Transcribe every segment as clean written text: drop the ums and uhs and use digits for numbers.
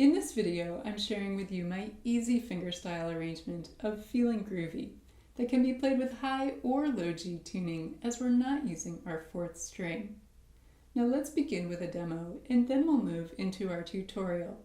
In this video, I'm sharing with you my easy fingerstyle arrangement of Feelin Groovy that can be played with high or low G tuning as we're not using our fourth string. Now let's begin with a demo and then we'll move into our tutorial.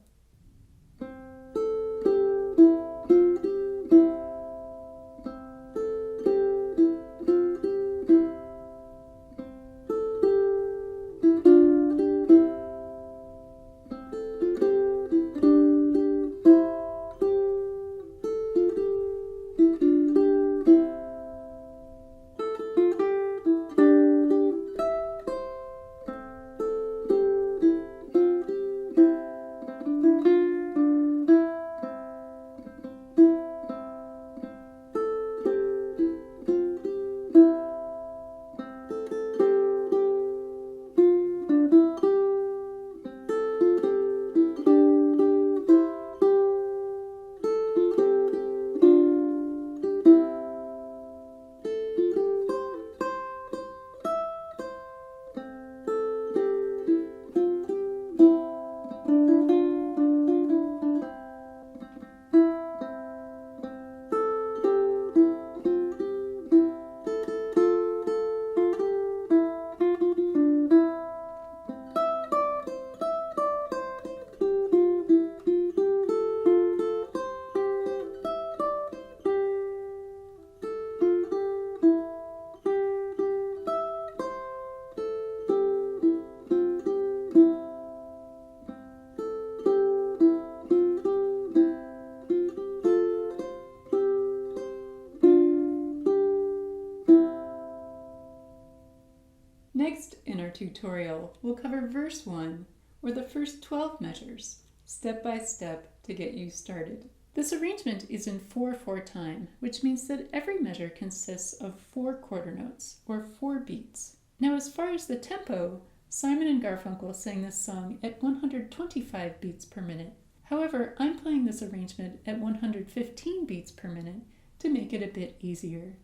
Next in our tutorial, we'll cover verse 1, or the first 12 measures, step by step to get you started. This arrangement is in 4/4 time, which means that every measure consists of 4 quarter notes, or 4 beats. Now as far as the tempo, Simon and Garfunkel sang this song at 125 beats per minute. However, I'm playing this arrangement at 115 beats per minute to make it a bit easier.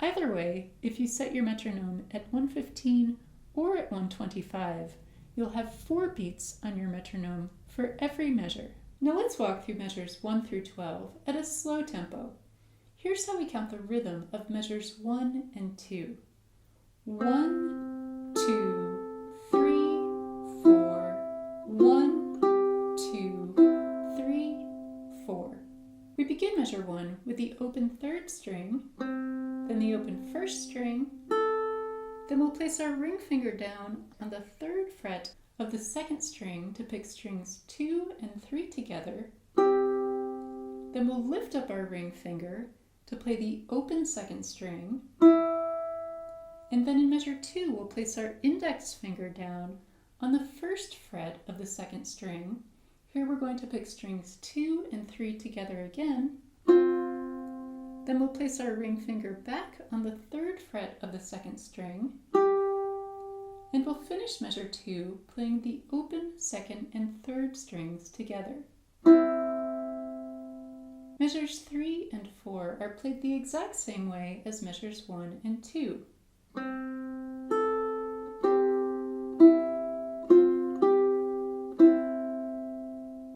Either way, if you set your metronome at 115 or at 125, you'll have 4 beats on your metronome for every measure. Now let's walk through measures 1 through 12 at a slow tempo. Here's how we count the rhythm of measures 1 and 2. 1, 2, 3, 4. 1, 2, 3, 4. We begin measure 1 with the open 3rd string, then the open 1st string, then we'll place our ring finger down on the 3rd fret of the 2nd string to pick strings 2 and 3 together, then we'll lift up our ring finger to play the open 2nd string, and then in measure 2 we'll place our index finger down on the 1st fret of the 2nd string. Here we're going to pick strings 2 and 3 together again. Then we'll place our ring finger back on the 3rd fret of the 2nd string, and we'll finish measure 2 playing the open 2nd and 3rd strings together. Measures 3 and 4 are played the exact same way as measures 1 and 2.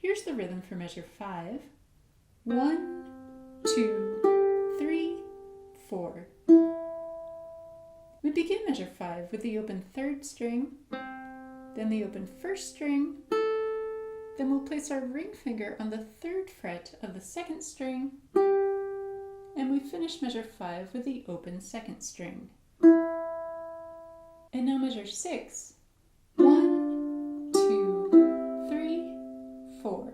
Here's the rhythm for measure 5. 1, 2, 3, 4. We begin measure 5 with the open 3rd string, then the open 1st string, then we'll place our ring finger on the 3rd fret of the 2nd string, and we finish measure 5 with the open 2nd string. And now measure 6. 1, 2, 3, 4.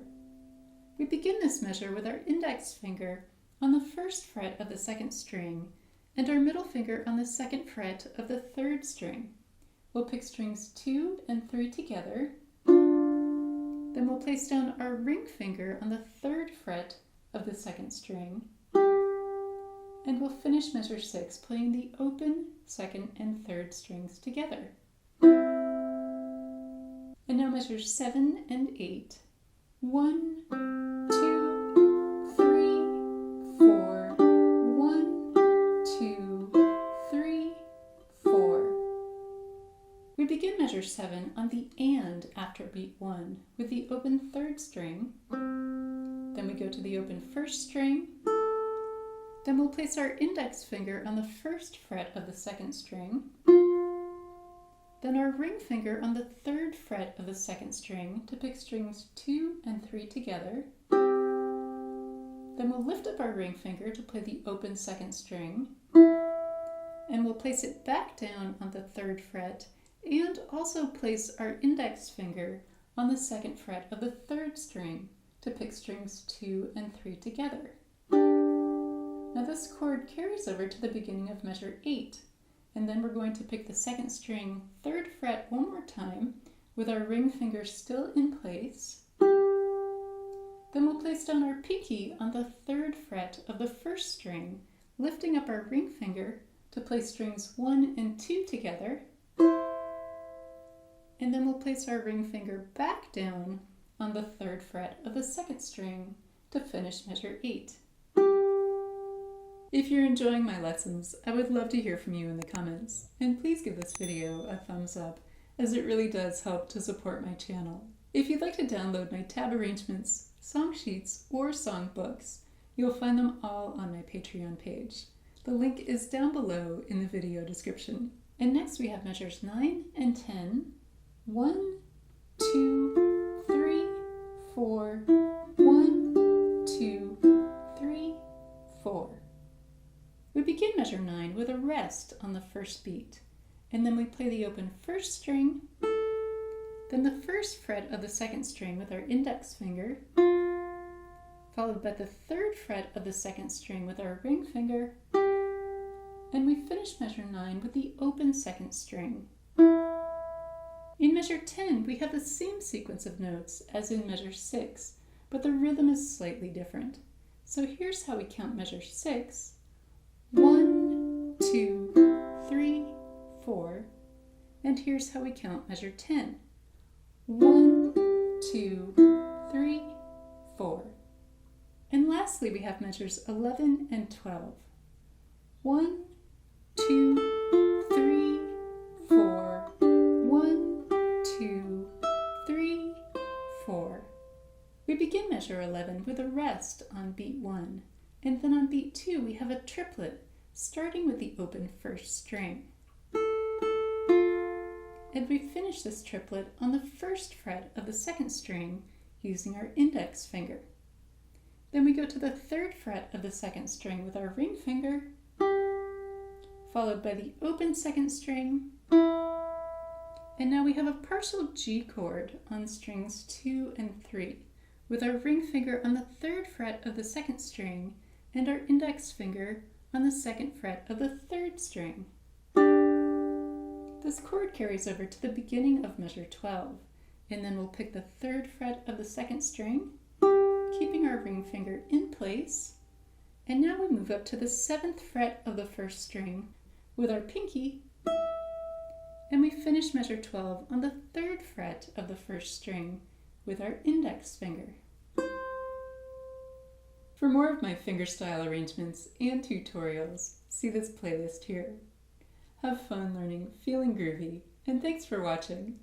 We begin this measure with our index finger on the 1st fret of the 2nd string and our middle finger on the 2nd fret of the 3rd string. We'll pick strings 2 and 3 together, then we'll place down our ring finger on the 3rd fret of the 2nd string, and we'll finish measure 6 playing the open 2nd and 3rd strings together. And now measures 7 and 8. 1, 2, 3, 4. 1, 2, 3, 4. We begin measure 7 on the and end after beat 1 with the open 3rd string. Then we go to the open 1st string. Then we'll place our index finger on the 1st fret of the 2nd string. Then our ring finger on the 3rd fret of the 2nd string to pick strings 2 and 3 together. Then we'll lift up our ring finger to play the open 2nd string. And we'll place it back down on the 3rd fret and also place our index finger on the 2nd fret of the 3rd string to pick strings 2 and 3 together. Now this chord carries over to the beginning of measure 8, and then we're going to pick the 2nd string 3rd fret one more time with our ring finger still in place. Then we'll place down our pinky on the 3rd fret of the 1st string, lifting up our ring finger to play strings 1 and 2 together. And then we'll place our ring finger back down on the 3rd fret of the 2nd string to finish measure 8. If you're enjoying my lessons, I would love to hear from you in the comments, and please give this video a thumbs up, as it really does help to support my channel. If you'd like to download my tab arrangements, song sheets, or song books, you'll find them all on my Patreon page. The link is down below in the video description. And next we have measures 9 and 10, 1, 2, 3, 4, 1, 2, 3, 4. We begin measure 9 with a rest on the 1st beat, and then we play the open 1st string, then the 1st fret of the 2nd string with our index finger, followed by the 3rd fret of the 2nd string with our ring finger, and we finish measure 9 with the open 2nd string. In measure 10, we have the same sequence of notes as in measure 6, but the rhythm is slightly different. So here's how we count measure 6. 1, 2, 3, 4. And here's how we count measure 10. 1, 2, 3, 4. And lastly, we have measures 11 and 12. 1, 2, 3, 4. 1, 2, 3, 4. We begin measure 11 with a rest on beat 1. And then on beat 2, we have a triplet, starting with the open 1st string. And we finish this triplet on the 1st fret of the 2nd string using our index finger. Then we go to the 3rd fret of the 2nd string with our ring finger, followed by the open 2nd string. And now we have a partial G chord on strings 2 and 3, with our ring finger on the 3rd fret of the 2nd string and our index finger on the 2nd fret of the 3rd string. This chord carries over to the beginning of measure 12, and then we'll pick the 3rd fret of the 2nd string, keeping our ring finger in place, and now we move up to the 7th fret of the 1st string with our pinky, and we finish measure 12 on the 3rd fret of the 1st string with our index finger. For more of my fingerstyle arrangements and tutorials, see this playlist here. Have fun learning Feelin' Groovy, and thanks for watching.